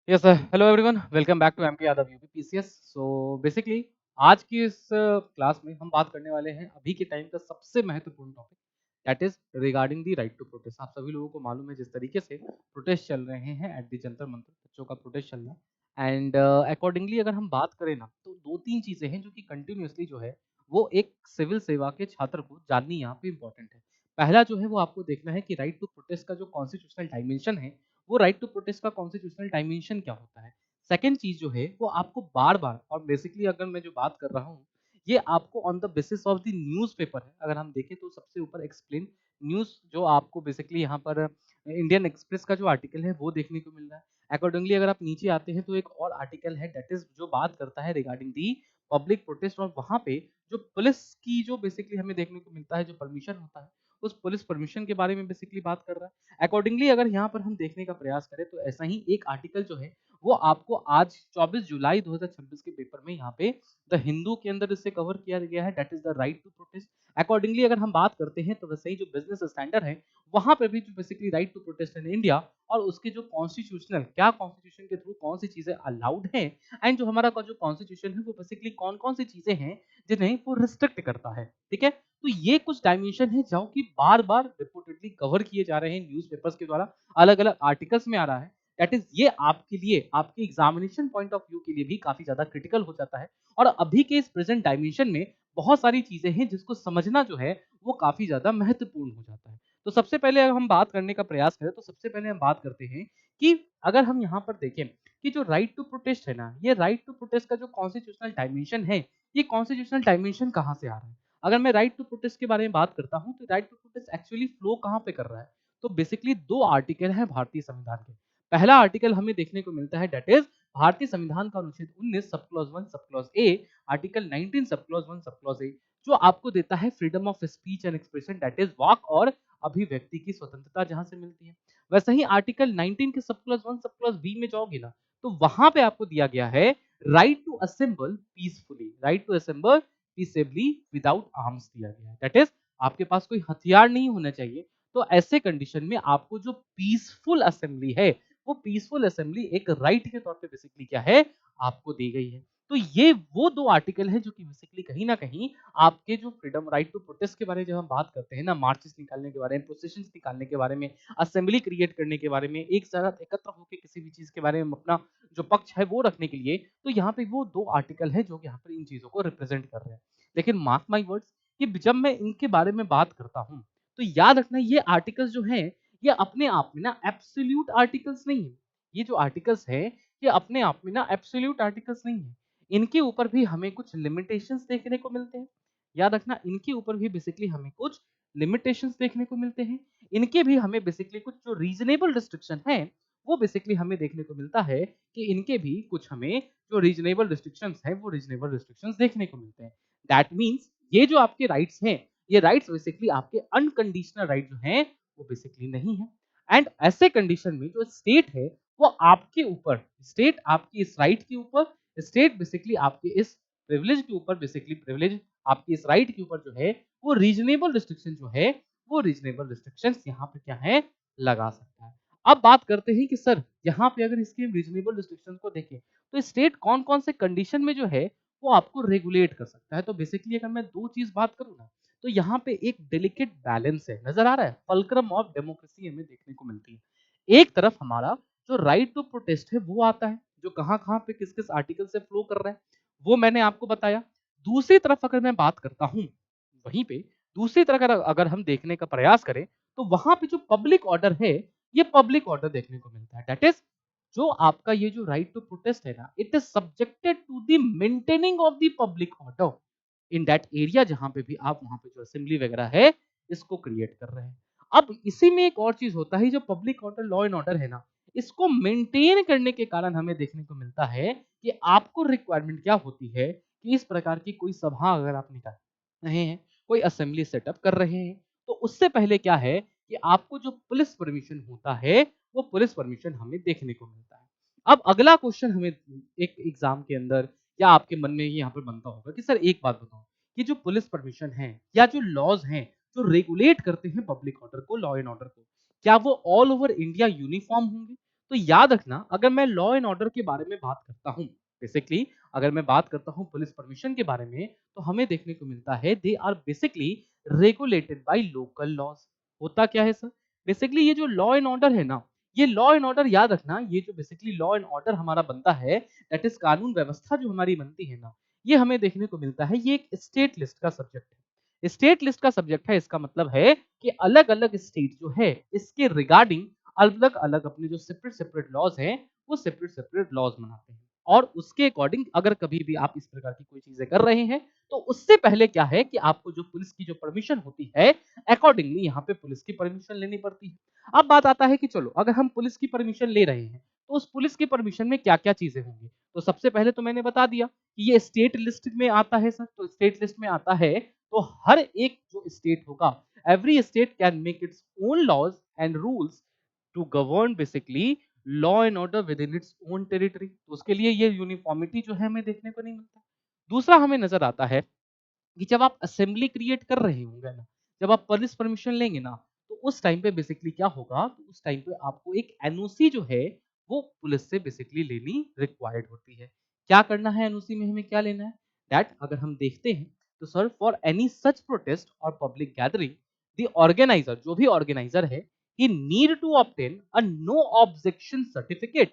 Yes sir, hello everyone, welcome back to MK Yadav UP PCS. So basically आज की इस class में हम बात करने वाले हैं अभी के टाइम का सबसे महत्वपूर्ण topic, that is regarding the right to protest. आप सभी लोगों को मालूम है जिस तरीके से प्रोटेस्ट चल रहे हैं एट द जंतर मंतर, बच्चों का प्रोटेस्ट चल रहा है एंड अकॉर्डिंगली अगर हम बात करें ना तो दो तीन चीजें हैं जो कि कंटिन्यूअसली जो है वो एक सिविल सेवा के छात्र को जाननी यहाँ पे इंपॉर्टेंट है। पहला जो है वो आपको देखना है कि राइट टू प्रोटेस्ट का जो कॉन्स्टिट्यूशनल डायमेंशन है वो राइट टू प्रोटेस्ट का कॉन्स्टिट्यूशनल डायमेंशन क्या होता है। सेकंड चीज जो है वो आपको बार बार और बेसिकली अगर मैं जो बात कर रहा हूँ ये आपको on the basis of the news paper है। अगर हम देखें तो सबसे ऊपर एक्सप्लेन न्यूज जो आपको बेसिकली यहाँ पर इंडियन एक्सप्रेस का जो आर्टिकल है वो देखने को मिल रहा है। अकॉर्डिंगली अगर आप नीचे आते हैं तो एक और आर्टिकल है दैट इज जो बात करता है रिगार्डिंग दी पब्लिक प्रोटेस्ट, और वहां पे जो पुलिस की जो बेसिकली हमें देखने को मिलता है जो परमिशन होता है उस पुलिस परमिशन के बारे में बेसिकली बात कर रहा है। अकॉर्डिंगली अगर यहाँ पर हम देखने का प्रयास करें तो ऐसा ही एक आर्टिकल जो है वो आपको आज 24 जुलाई 2026 के पेपर में यहाँ पे द हिंदू के अंदर इससे कवर किया गया है, that is the right to protest. Accordingly अगर हम बात करते हैं तो वैसे ही जो बिजनेस स्टैंडर्ड है वहां पे भी जो basically right to protest in India और उसके जो कॉन्स्टिट्यूशनल क्या कॉन्स्टिट्यूशन के थ्रू कौन सी चीजें अलाउड है एंड जो हमारा जो कॉन्स्टिट्यूशन है वो बेसिकली कौन कौन सी चीजें हैं जिन्हें वो रिस्ट्रिक्ट करता है। ठीक है, तो ये कुछ डायमेंशन है जो कि बार-बार रिपोर्टेडली कवर किए जा रहे हैं न्यूज़पेपर्स के द्वारा, अलग-अलग आर्टिकल्स में आ रहा है। दैट इज़ ये आपके लिए, आपके एग्जामिनेशन पॉइंट ऑफ व्यू के लिए भी काफ़ी ज़्यादा क्रिटिकल हो जाता है और अभी के इस प्रेजेंट डायमेंशन में बहुत सारी चीज़ें हैं जिसको समझना जो है वो काफ़ी ज़्यादा महत्वपूर्ण हो जाता है। तो सबसे पहले अगर हम बात करने का प्रयास करें तो सबसे पहले हम बात करते हैं कि अगर हम यहाँ पर देखें कि जो राइट टू प्रोटेस्ट है ना, ये राइट टू प्रोटेस्ट का जो कॉन्स्टिट्यूशनल डायमेंशन है, ये कॉन्स्टिट्यूशनल डायमेंशन कहाँ से आ रहा है? अगर मैं राइट टू प्रोटेस्ट के बारे में बात करता हूँ तो right to protest actually flow कहाँ पे कर रहा है? तो बेसिकली दो आर्टिकल हैं भारतीय संविधान के। पहला आर्टिकल हमें देखने को मिलता है दैट इज भारतीय संविधान का अनुच्छेद 19 sub clause 1 sub clause A, article 19 sub clause 1 sub clause A, जो आपको देता है freedom of speech and expression, that is वाक और अभिव्यक्ति की स्वतंत्रता जहां से मिलती है। वैसे ही आर्टिकल 19 के sub clause 1 sub clause B में जाओगे ना तो वहां पे आपको दिया गया है right to assemble peacefully, right to assemble peaceably without arms दिया गया है। दैट इज आपके पास कोई हथियार नहीं होना चाहिए। तो ऐसे कंडीशन में आपको जो पीसफुल असेंबली है वो पीसफुल असेंबली एक राइट के तौर पे बेसिकली क्या है आपको दी गई है। तो ये वो दो आर्टिकल है जो कि बेसिकली कहीं ना कहीं आपके जो फ्रीडम राइट टू प्रोटेस्ट के बारे में जब हम बात करते हैं ना, मार्चेस निकालने के बारे में, प्रोसेशन निकालने के बारे में, असेंबली क्रिएट करने के बारे में, एक साथ एकत्र होकर किसी भी चीज के बारे में अपना जो पक्ष है वो रखने के लिए, तो यहाँ पे वो दो आर्टिकल है जो यहाँ पर इन चीजों को रिप्रेजेंट कर रहे हैं। लेकिन मार्क माई वर्ड्स कि जब मैं इनके बारे में बात करता हूँ तो याद रखना ये आर्टिकल्स जो हैं ये अपने आप में ना एब्सोल्यूट आर्टिकल्स नहीं है। ये जो आर्टिकल्स है ये अपने आप में ना एब्सोल्यूट आर्टिकल्स नहीं है। इनके ऊपर भी हमें कुछ लिमिटेशंस देखने को मिलते हैं। याद रखना इनके ऊपर भी बेसिकली हमें कुछ लिमिटेशंस देखने को मिलते हैं। इनके भी हमें बेसिकली कुछ जो रीजनेबल रिस्ट्रिक्शन है वो बेसिकली हमें देखने को मिलता है कि इनके भी कुछ हमें जो रीजनेबल रिस्ट्रिक्शंस है वो रीजनेबल रिस्ट्रिक्शंस देखने को मिलते हैं। दैट मीन्स ये जो आपके राइट्स हैं ये राइट्स बेसिकली आपके अनकंडीशनल राइट जो हैं वो बेसिकली नहीं है। एंड ऐसे कंडीशन में जो स्टेट है वो आपके ऊपर, स्टेट आपकी इस राइट के ऊपर, स्टेट बेसिकली आपके इस प्रिविलेज के ऊपर, बेसिकली प्रिविलेज आपकी इस राइट के ऊपर जो है वो रीजनेबल रिस्ट्रिक्शन जो है वो रीजनेबल रिस्ट्रिक्शंस यहाँ पे क्या है लगा सकता है। अब बात करते हैं कि सर यहाँ पे अगर इसके रीजनेबल रिस्ट्रिक्शंस को देखें तो स्टेट कौन कौन से कंडीशन में जो है वो आपको रेगुलेट कर सकता है। तो बेसिकली अगर मैं दो चीज बात करूँ ना तो यहाँ पे एक डेलिकेट बैलेंस है, नजर आ रहा है, फल्क्रम ऑफ डेमोक्रेसी हमें देखने को मिलती है। एक तरफ हमारा जो राइट टू प्रोटेस्ट है वो आता है जो कहाँ कहाँ पे किस किस आर्टिकल से फ्लो कर रहा है वो मैंने आपको बताया। दूसरी तरफ अगर मैं बात करता हूँ वहीं पे दूसरी तरफ अगर हम देखने का प्रयास करें तो वहां पे जो पब्लिक ऑर्डर है ये पब्लिक ऑर्डर देखने को मिलता है। दैट इज जो आपका ये जो राइट टू प्रोटेस्ट है ना it is subjected to the maintaining of the public order in that area जहां पे भी आप वहां पे जो असेंबली वगैरह है इसको क्रिएट कर रहे हैं। अब इसी में एक और चीज होता है जो public order law and order है ना इसको मेंटेन करने के कारण हमें देखने को मिलता है कि आपको रिक्वायरमेंट क्या होती है कि इस प्रकार की कोई सभा अगर आप निकाल रहे हैं, कोई असेंबली सेटअप कर रहे हैं, तो उससे पहले क्या है कि आपको जो पुलिस परमिशन होता है वो पुलिस परमिशन हमें देखने को मिलता है। अब अगला क्वेश्चन हमें एक एग्जाम के अंदर या आपके मन में यहाँ पर बनता होगा कि सर एक बात बताओ कि जो पुलिस परमिशन है या जो लॉज हैं जो रेगुलेट करते हैं पब्लिक ऑर्डर को, लॉ एंड ऑर्डर को, क्या वो ऑल ओवर इंडिया यूनिफॉर्म होंगे? तो याद रखना, अगर मैं लॉ एंड ऑर्डर के बारे में बात करता हूँ, बेसिकली अगर मैं बात करता हूँ पुलिस परमिशन के बारे में, तो हमें देखने को मिलता है they are basically regulated by local laws. होता क्या है सर? बेसिकली ये जो लॉ एंड ऑर्डर है ना, ये लॉ एंड ऑर्डर याद रखना, ये जो बेसिकली लॉ एंड ऑर्डर हमारा बनता है, दैट इज कानून व्यवस्था जो हमारी बनती है ना, ये हमें देखने को मिलता है, ये एक स्टेट लिस्ट का सब्जेक्ट है। स्टेट लिस्ट का सब्जेक्ट है, इसका मतलब है कि अलग अलग स्टेट जो है इसके रिगार्डिंग अलग अलग अपने जो सेपरेट सेपरेट लॉज हैं, वो सेपरेट सेपरेट लॉज बनाते हैं। और उसके अकॉर्डिंग अगर कभी भी आप इस प्रकार की कोई चीजें कर रहे हैं, तो उससे पहले क्या है कि आपको जो पुलिस की जो परमिशन होती है, अकॉर्डिंगली यहाँ पे पुलिस की परमिशन लेनी पड़ती है। अब बात आता है कि चलो अगर हम पुलिस की परमिशन ले रहे हैं, तो उस पुलिस की परमिशन में क्या क्या चीजें होंगी। तो सबसे पहले तो मैंने बता दिया कि ये स्टेट लिस्ट में आता है सर। तो स्टेट लिस्ट में आता है, तो हर एक जो स्टेट होगा, every state can make its own laws and rules to govern basically law and order within its own territory. तो उसके लिए ये यूनिफॉर्मिटी जो है हमें देखने को नहीं मिलता। दूसरा हमें नजर आता है कि जब आप असेंबली क्रिएट कर रहे होंगे ना, जब आप पुलिस परमिशन लेंगे ना, तो उस टाइम पे बेसिकली क्या होगा, तो उस टाइम पे आपको एक एनओसी जो है वो पुलिस से बेसिकली लेनी रिक्वायर्ड होती है। क्या करना है एनओसी में, हमें क्या लेना है, दैट अगर हम देखते हैं, तो sir for any such protest और पब्लिक गैदरिंग, द ऑर्गेनाइजर, जो भी ऑर्गेनाइजर है, he need to obtain a no objection certificate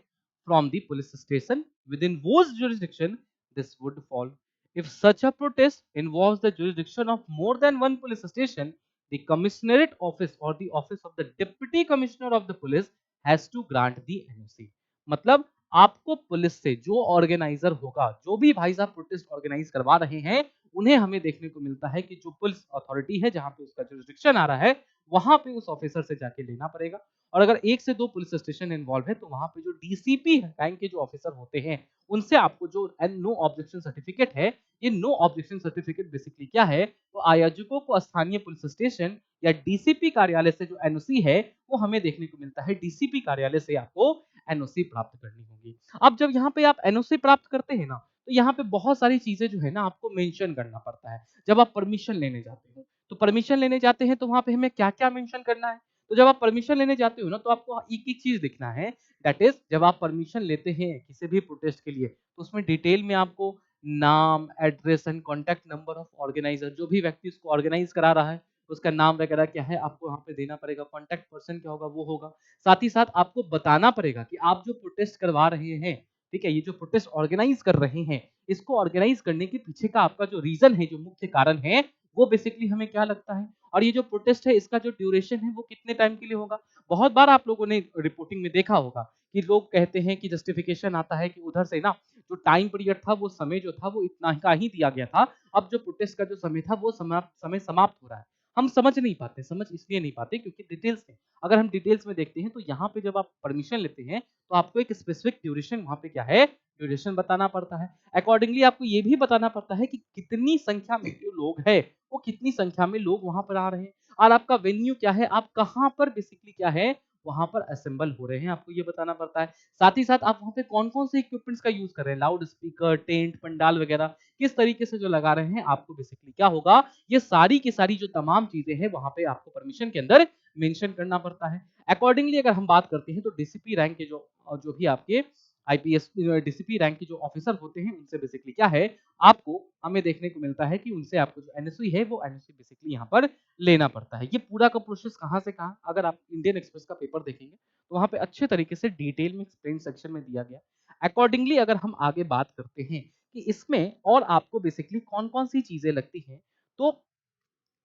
from the police station within whose jurisdiction this would fall. If such a protest involves the jurisdiction of more than one police station, the Commissionerate Office or the Office of the Deputy Commissioner of the Police has to grant the NOC. मतलब आपको police से जो organiser होगा, जो भी भाई साहब protest organise करवा रहे हैं, उन्हें हमें देखने को मिलता है कि जो पुलिस अथॉरिटी है जहां पे उसका जुरिस्डिक्शन आ रहा है, वहां पे उस ऑफिसर से जाके लेना पड़ेगा। और अगर एक से दो पुलिस स्टेशन इन्वॉल्व है, तो वहां पे जो डीसीपी रैंक के जो ऑफिसर होते हैं, उनसे आपको जो नो ऑब्जेक्शन सर्टिफिकेट है, ये नो ऑब्जेक्शन सर्टिफिकेट बेसिकली क्या है, तो आयोजकों को स्थानीय पुलिस स्टेशन या डीसीपी कार्यालय से जो एनओसी है, वो हमें देखने को मिलता है डीसीपी कार्यालय से आपको एनओसी प्राप्त करनी होगी। अब जब यहाँ पे आप एनओसी प्राप्त करते हैं ना, तो यहाँ पे बहुत सारी चीजें जो है ना आपको मेंशन करना पड़ता है। जब आप परमिशन लेने जाते हो, तो परमिशन लेने जाते हैं तो वहां पे हमें क्या क्या मेंशन करना है। तो जब आप परमिशन लेने जाते हो ना, तो आपको एक एक चीज दिखना है, दैट इज जब आप परमिशन लेते हैं किसी भी प्रोटेस्ट के लिए, तो उसमें डिटेल में आपको नाम, address and contact number of organiser, जो भी व्यक्ति इसको ऑर्गेनाइज करा रहा है, उसका नाम वगैरह क्या है, आपको वहाँ पे देना पड़ेगा। कॉन्टैक्ट पर्सन क्या होगा, वो होगा। साथ ही साथ आपको बताना पड़ेगा कि आप जो प्रोटेस्ट करवा रहे हैं, ठीक है, ये जो प्रोटेस्ट ऑर्गेनाइज कर रहे हैं, इसको ऑर्गेनाइज करने के पीछे का आपका जो रीजन है, जो मुख्य कारण है, वो बेसिकली हमें क्या लगता है, और ये जो प्रोटेस्ट है इसका जो ड्यूरेशन है वो कितने टाइम के लिए होगा। बहुत बार आप लोगों ने रिपोर्टिंग में देखा होगा कि लोग कहते हैं कि जस्टिफिकेशन आता है कि उधर से ना जो टाइम पीरियड था, वो समय जो था वो इतना का ही दिया गया था। अब जो प्रोटेस्ट का जो समय था वो समय समाप्त हो रहा है। हम समझ नहीं पाते, समझ इसलिए नहीं पाते क्योंकि डिटेल्स में, अगर हम डिटेल्स में देखते हैं, तो यहाँ पे जब आप परमिशन लेते हैं, तो आपको एक स्पेसिफिक ड्यूरेशन वहाँ पे क्या है, ड्यूरेशन बताना पड़ता है। अकॉर्डिंगली आपको ये भी बताना पड़ता है कि कितनी संख्या में जो लोग हैं, वो कितनी संख्या में लोग वहां पर आ रहे हैं, और आपका वेन्यू क्या है, आप कहाँ पर बेसिकली क्या है, वहां पर असेंबल हो रहे हैं, आपको ये बताना पड़ता है। साथ ही साथ आप वहां पे कौन कौन से इक्विपमेंट्स का यूज कर रहे हैं, लाउड स्पीकर, टेंट, पंडाल वगैरह किस तरीके से जो लगा रहे हैं, आपको बेसिकली क्या होगा, ये सारी की सारी जो तमाम चीजें हैं वहां पे आपको परमिशन के अंदर मेंशन करना पड़ता है। अकॉर्डिंगली अगर हम बात करते हैं, तो डीसीपी रैंक के जो भी आपके आईपीएस डीसीपी रैंक के जो ऑफिसर होते हैं, उनसे बेसिकली क्या है, आपको हमें देखने को मिलता है कि उनसे आपको जो एनओसी है, वो एनओसी बेसिकली यहाँ पर लेना पड़ता है। ये पूरा का प्रोसेस कहाँ से कहाँ, अगर आप इंडियन एक्सप्रेस का पेपर देखेंगे, तो वहाँ पे अच्छे तरीके से डिटेल में एक्सप्लेन सेक्शन में दिया गया। अकॉर्डिंगली अगर हम आगे बात करते हैं कि इसमें और आपको बेसिकली कौन कौन सी चीजें लगती हैं, तो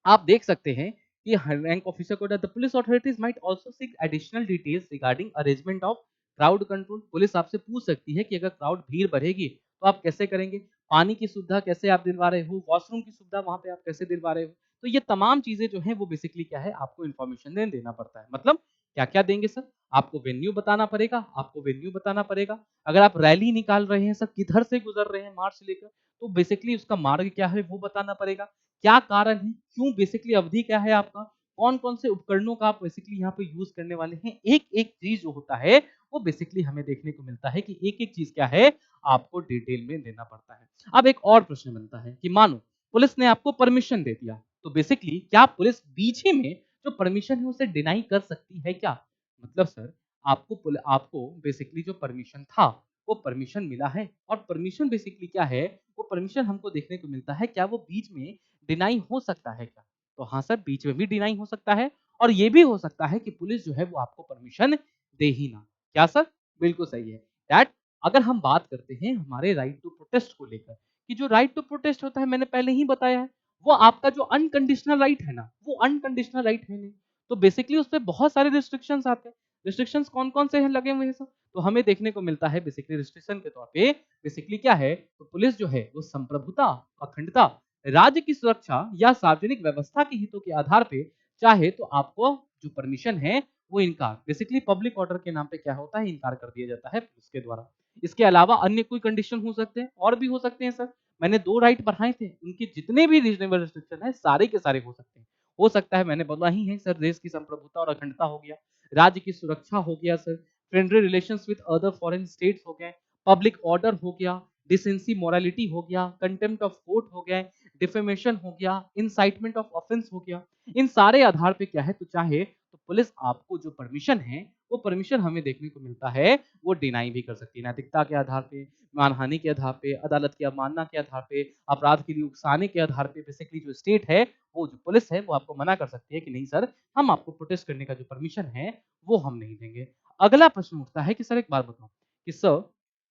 आप देख सकते हैं कि रैंक ऑफिसर को the police authorities might also seek additional details regarding arrangement of crowd control. Police आपसे पूछ सकती है कि अगर क्राउड भीड़ बढ़ेगी तो आप कैसे करेंगे, पानी की सुविधा कैसे आप दिलवा रहे हो, वॉशरूम की सुविधा वहां पे आप कैसे दिलवा रहे हो। तो ये तमाम चीजें जो है वो बेसिकली क्या है, आपको इन्फॉर्मेशन देना पड़ता है। मतलब क्या क्या देंगे सर, आपको वेन्यू बताना पड़ेगा, आपको वेन्यू बताना पड़ेगा। अगर आप रैली निकाल रहे हैं सर, किधर से गुजर रहे हैं मार्च लेकर, तो बेसिकली उसका मार्ग क्या है वो बताना पड़ेगा। क्या कारण है, क्यों बेसिकली अवधि क्या है आपका, कौन-कौन से उपकरणों का आप बेसिकली यहाँ पे यूज करने वाले हैं, एक-एक चीज जो होता है वो बेसिकली हमें देखने को मिलता है कि एक-एक चीज क्या है, आपको डिटेल में देना पड़ता है। अब एक और प्रश्न बनता है कि मानो पुलिस ने आपको परमिशन दे दिया, तो बेसिकली क्या पुलिस बीच ही में जो परमिशन है उसे डिनाई कर सकती है क्या? मतलब सर, आपको बेसिकली जो परमिशन था वो परमिशन मिला है। और परमिशन बेसिकली क्या है, वो परमिशन हमको देखने को मिलता है, क्या वो बीच में डिनाई हो सकता है क्या? तो हाँ सर, बीच में भी डिनाई हो सकता है और ये भी हो सकता है कि पुलिस जो है वो आपको परमिशन दे ही ना। क्या सर? बिल्कुल सही है। दैट अगर हम बात करते हैं हमारे राइट टू प्रोटेस्ट को लेकर, कि जो राइट टू प्रोटेस्ट होता है मैंने पहले ही बताया है, वो आपका जो अनकंडीशनल राइट है ना, वो अनकंडीशनल राइट है नहीं। तो बेसिकली उसपे बहुत सारे रिस्ट्रिक्शंस आते हैं। रिस्ट्रिक्शंस कौन-कौन से हैं लगे हुए हैं सर? तो हमें देखने को मिलता है बेसिकली रिस्ट्रिक्शन के तौर पे बेसिकली क्या है, तो पुलिस जो है वो संप्रभुता, अखंडता, राज्य की सुरक्षा या सार्वजनिक व्यवस्था के हितों के आधार पे चाहे तो आपको जो परमिशन है वो इनकार, बेसिकली पब्लिक ऑर्डर के नाम पे क्या होता है, इनकार कर दिया जाता है पुलिस के द्वारा। इसके अलावा अन्य कोई कंडीशन हो सकते हैं और भी हो सकते हैं सर। मैंने 2 राइट बढ़ाए थे, उनके जितने भी रीजनेबल रिस्ट्रिक्शन है सारे के सारे हो सकते हैं। हो सकता है मैंने बोला ही है सर, देश की संप्रभुता और अखंडता हो गया, राज्य की सुरक्षा हो गया sir, friendly relations with other foreign states हो गए, पब्लिक ऑर्डर हो गया, डिसेंसी मोरालिटी हो गया, कंटेम्प्ट ऑफ कोर्ट हो गए, डिफेमेशन हो गया, इंसाइटमेंट ऑफ ऑफेंस हो गया। इन सारे आधार पे क्या है, तो चाहे तो पुलिस आपको जो परमिशन है वो परमिशन हमें देखने को मिलता है वो डिनाई भी कर सकती है, नैतिकता के आधार पे, मानहानि के आधार पे, अदालत की अवमानना के आधार पे, अपराध के लिए उकसाने के आधार पे। बेसिकली जो स्टेट है, वो जो पुलिस है वो आपको मना कर सकती है कि नहीं सर, हम आपको प्रोटेस्ट करने का जो परमिशन है वो हम नहीं देंगे। अगला प्रश्न उठता है कि सर एक बात बताओ कि सर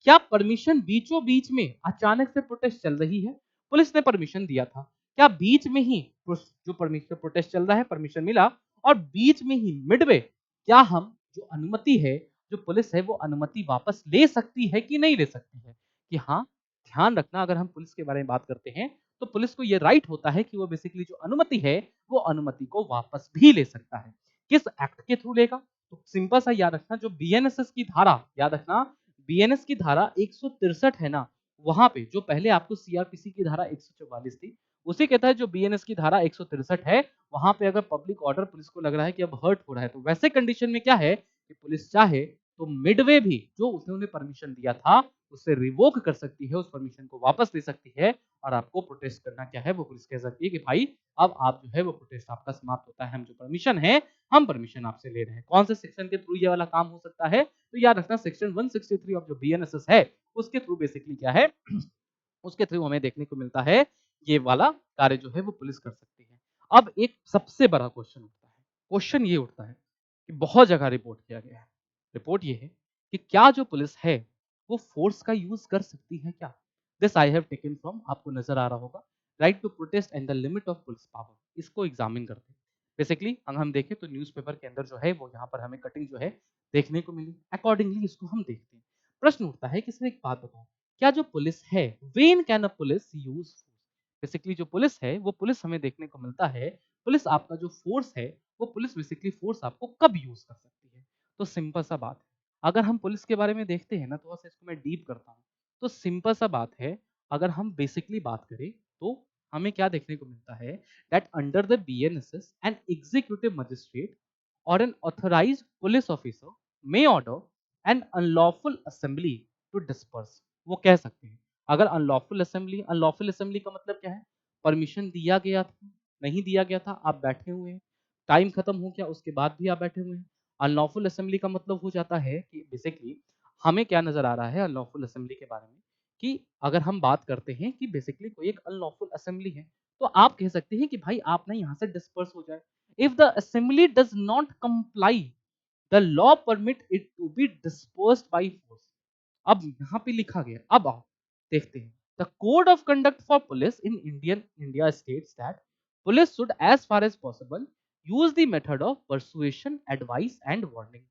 क्या परमिशन बीचों बीच में अचानक से प्रोटेस्ट चल रही है, पुलिस ने परमिशन दिया था, क्या बीच में ही जो परमिशन प्रोटेस्ट चल रहा है परमिशन मिला और बीच में ही मिडवे क्या हम जो अनुमति है, जो पुलिस है वो अनुमति वापस ले सकती है कि नहीं ले सकती है? कि हाँ, ध्यान रखना अगर हम पुलिस के बारे में बात करते हैं, तो पुलिस को ये राइट होता है कि वो बेसिकली जो अनुमति है, वो अनुमति को वापस भी ले सकता है। किस एक्ट के थ्रू लेगा? तो सिंपल सा याद रखना, जो बीएनएसएस की धारा, याद रखना बीएनएस की धारा 163 है ना, वहाँ पे जो पहले आपको सीआरपीसी की धारा 144 थी, उसी के तहत जो बीएनएस की धारा 163 है, वहाँ पे अगर पब्लिक ऑर्डर पुलिस को लग रहा है कि अब हर्ट हो रहा है, तो वैसे कंडीशन में क्या है कि पुलिस चाहे तो मिडवे भी जो उन्होंने परमिशन दिया था, उससे रिवोक कर सकती है, उस परमिशन को वापस ले सकती है और आपको प्रोटेस्ट करना क्या है, वो पुलिस कह सकती है कि भाई अब आप जो है वो प्रोटेस्ट आपका समाप्त होता है, हम जो परमिशन है, हम परमिशन आपसे ले रहे हैं। कौन से सेक्शन के थ्रू ये वाला काम हो सकता है? तो याद रखना सेक्शन 163 ऑफ जो बीएनएसएस है, उसके थ्रू बेसिकली क्या है उसके थ्रू हमें देखने को मिलता है ये वाला कार्य जो है वो पुलिस कर सकती है। अब एक सबसे बड़ा क्वेश्चन उठता है। क्वेश्चन ये उठता है कि बहुत जगह रिपोर्ट किया गया है। रिपोर्ट ये है कि क्या जो पुलिस है वो फोर्स का यूज कर सकती है क्या? This I have taken from, आपको नजर आ रहा होगा, right to protest and the limit of police power. इसको एग्जामिन करते हैं। बेसिकली अगर हम देखें तो न्यूज़पेपर के अंदर जो है वो यहाँ पर हमें कटिंग जो है देखने को मिली। अकॉर्डिंगली इसको हम देखते हैं। प्रश्न उठता है कि सर एक बात बताओ, क्या जो पुलिस है, when can a police use force? Basically जो पुलिस है वो पुलिस हमें देखने को मिलता है, पुलिस आपका जो फोर्स है वो पुलिस बेसिकली फोर्स आपको कब यूज कर सकती है? तो सिंपल सा बात है, अगर हम पुलिस के बारे में देखते हैं ना, थोड़ा सा इसको मैं डीप करता हूँ, तो सिंपल सा बात है, अगर हम बेसिकली बात करें तो हमें क्या देखने को मिलता है, that under the BNSS an executive magistrate और an authorised police officer may order an unlawful assembly to disperse. वो कह सकते हैं, अगर अनलॉफुल असेंबली का मतलब क्या है? परमिशन दिया गया था, नहीं दिया गया था, आप बैठे हुए हैं, टाइम खत्म हो गया उसके बाद भी आप बैठे हुए हैं। अनलॉफुल असेंबली का मतलब हो जाता है कि बेसिकली हमें क्या नजर आ रहा है अनलॉफुल असेंबली के बारे में, कि अगर हम बात करते हैं कि बेसिकली कोई एक अनलॉफुल असेंबली है, तो आप कह सकते हैं कि भाई आप ना यहाँ से डिस्पर्स हो जाए। If the assembly does not comply the law permit it to be dispersed by force. अब यहाँ पे लिखा गया, अब आओ देखते हैं। The code of conduct for police in India states that police should as far as possible use the method of persuasion, advice and warning.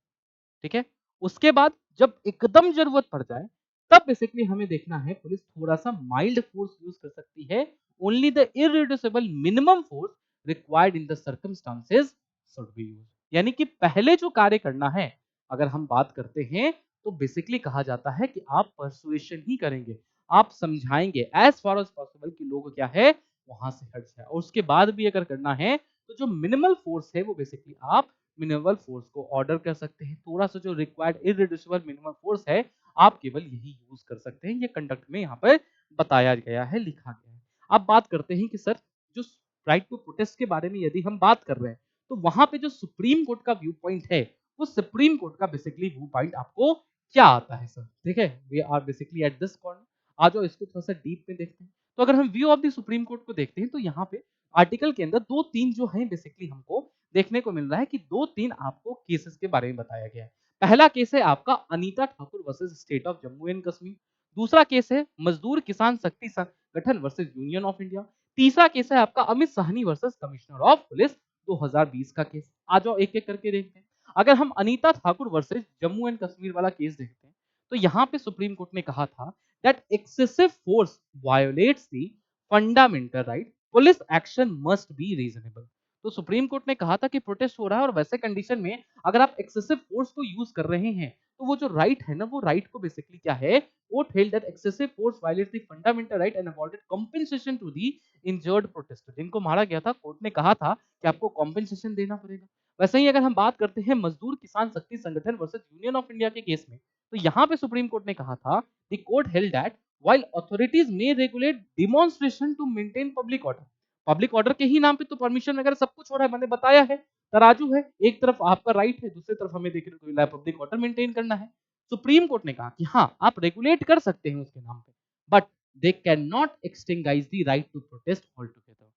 ठीक है, उसके बाद जब एकदम जरूरत पड़ जाए तब बेसिकली हमें देखना है पुलिस थोड़ा सा माइल्ड फोर्स यूज कर सकती है। Only the irreducible minimum force required in the circumstances should be use. यानी कि पहले जो कार्य करना है, अगर हम बात करते हैं तो बेसिकली कहा जाता है कि आप परसुएशन ही करेंगे, आप समझाएंगे एज फार एज पॉसिबल कि लोग क्या है वहां से हट जाए, और उसके बाद भी अगर करना है तो जो मिनिमल फोर्स है वो बेसिकली आप मिनिमल फोर्स को ऑर्डर कर सकते हैं। थोड़ा सा जो रिक्वायर्ड इरिड्यूसिबल मिनिमल फोर्स है आप केवल यही यूज कर सकते हैं। ये कंडक्ट में यहाँ पर बताया गया है, लिखा गया है। अब बात करते हैं कि सर जो राइट टू प्रोटेस्ट के बारे में यदि हम बात कर रहे हैं, तो वहां पे जो सुप्रीम कोर्ट का व्यू पॉइंट है वो सुप्रीम कोर्ट का बेसिकली व्यू पॉइंट आपको क्या आता है सर, ठीक है। We are basically at this corner. आ जाओ इसको थोड़ा सा डीप में देखते हैं। तो अगर हम view of the supreme court को देखते हैं तो यहाँ पे आर्टिकल के अंदर दो तीन जो है बेसिकली हमको देखने को मिल रहा है कि दो तीन आपको केसेस के बारे में बताया गया है। पहला केस है आपका Anita Thakur versus state of Jammu and Kashmir. दूसरा केस है मजदूर Kisan Shakti Sangathan versus union of India. तीसरा केस है आपका Amit Sahni versus commissioner of police 2020 का केस। आ जाओ एक एक करके देखते हैं। अगर हम अनीता ठाकुर वर्सेस जम्मू एंड कश्मीर वाला केस देखते हैं तो यहाँ पे सुप्रीम कोर्ट ने कहा था that excessive force violates the fundamental right, police action must be reasonable. तो सुप्रीम कोर्ट ने कहा था कि प्रोटेस्ट हो रहा है और वैसे कंडीशन में अगर आप एक्सेसिव फोर्स को यूज कर रहे हैं तो वो जो राइट है ना, वो राइट को बेसिकली क्या है, court held that excessive force violates the fundamental right and awarded compensation to the injured protester. जिनको मारा गया था कोर्ट ने कहा था कि आपको कॉम्पेंसेशन देना पड़ेगा। वैसे ही अगर हम बात करते हैं मजदूर Kisan Shakti Sangathan versus union of India के केस में, तो यहाँ पे सुप्रीम कोर्ट ने कहा था the court held that while authorities may regulate demonstration to maintain public order, public order के ही नाम पे तो परमिशन वगैरह सब कुछ हो रहा है, मैंने बताया है। तराजू है, एक तरफ आपका राइट है, दूसरी तरफ हमें देखने को मिला है पब्लिक ऑर्डर मेंटेन करना है। सुप्रीम कोर्ट ने कहा कि हाँ आप रेगुलेट कर सकते हैं उसके नाम पे, but they cannot extinguish the right to protest altogether.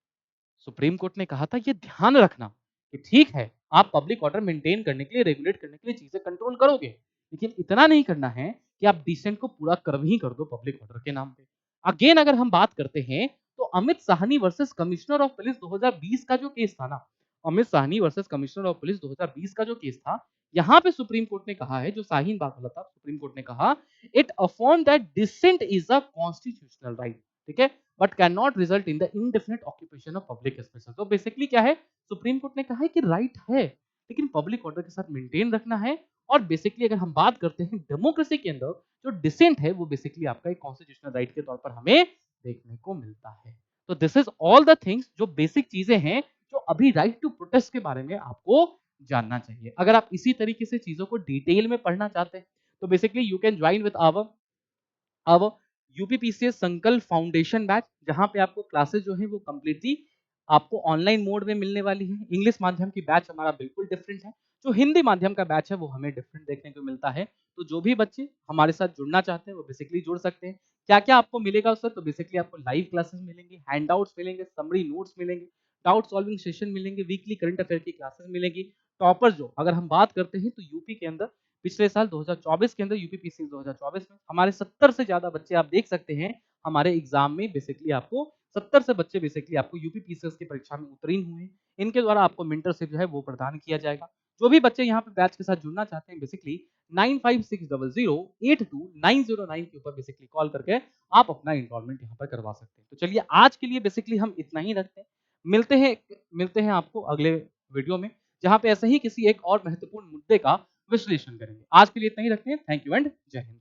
Supreme court ने कहा था ये ध्यान रखना कि ठीक है आप पब्लिक ऑर्डर मेंटेन करने के लिए, रेगुलेट करने के लिए चीजें कंट्रोल करोगे, लेकिन इतना नहीं करना है कि आप डिसेंट को पूरा कर ही कर दो पब्लिक ऑर्डर के नाम पे। अगेन अगर हम बात करते हैं तो Amit Sahni versus commissioner of police 2020 का जो केस था ना, Amit Sahni versus commissioner of police 2020 का जो केस था, यहाँ पे सुप्रीम कोर्ट ने कहा है, जो शाहीन बाग वाला था, सुप्रीम कोर्ट ने कहा it affirm that dissent is a constitutional right, ठीक है, but can not result in the indefinite occupation of public spaces. तो बेसिकली क्या है, सुप्रीम कोर्ट ने कहा है कि राइट है लेकिन पब्लिक ऑर्डर के साथ मेंटेन रखना है। और बेसिकली अगर हम बात करते हैं डेमोक्रेसी के अंदर जो डिसेंट है वो बेसिकली आपका एक कॉन्स्टिट्यूशनल राइट के तौर पर हमें देखने को मिलता है। तो this is all the things, जो बेसिक चीजें हैं जो अभी राइट टू प्रोटेस्ट के बारे में आपको जानना चाहिए। अगर आप इसी तरीके से चीजों को डिटेल में पढ़ना चाहते हैं तो basically you can join with our अब यूपीपीसीएस संकल्प फाउंडेशन बैच, जहां पे आपको क्लासेस जो है वो कंप्लीटली आपको ऑनलाइन मोड में मिलने वाली है। इंग्लिश माध्यम की बैच हमारा बिल्कुल डिफरेंट है, जो हिंदी माध्यम का बैच है वो हमें डिफरेंट देखने को मिलता है। तो जो भी बच्चे हमारे साथ जुड़ना चाहते हैं वो बेसिकली जुड़ सकते हैं। क्या क्या आपको मिलेगा उससे, तो बेसिकली आपको लाइव क्लासेस मिलेंगे, हैंडआउट्स मिलेंगे, समरी नोट्स मिलेंगे, डाउट सॉल्विंग सेशन मिलेंगे, वीकली करंट अफेयर की क्लासेस मिलेगी। टॉपर जो अगर हम बात करते हैं तो यूपी के अंदर पिछले साल 2024 के अंदर यूपीपीसी 2024 में हमारे 70 से ज्यादा बच्चे आप देख सकते हैं हमारे एग्जाम में, बेसिकली आपको 70 से बच्चे बेसिकली आपको यूपीपीसीएस की परीक्षा में उत्तीर्ण हुए हैं। इनके द्वारा आपको मेंटरशिप जो है वो प्रदान किया जाएगा। जो भी बच्चे यहाँ पे बैच के साथ जुड़ना चाहते हैं बेसिकली 9560082909 के ऊपर बेसिकली कॉल करके आप अपना इनरोलमेंट यहाँ पर करवा सकते हैं। तो चलिए आज के लिए बेसिकली हम इतना ही रखते हैं। मिलते हैं आपको अगले वीडियो में, जहाँ पे ऐसे ही किसी एक और महत्वपूर्ण मुद्दे का विश्लेषण करेंगे। आज के लिए इतना ही रखते हैं। थैंक यू एंड जय हिंद।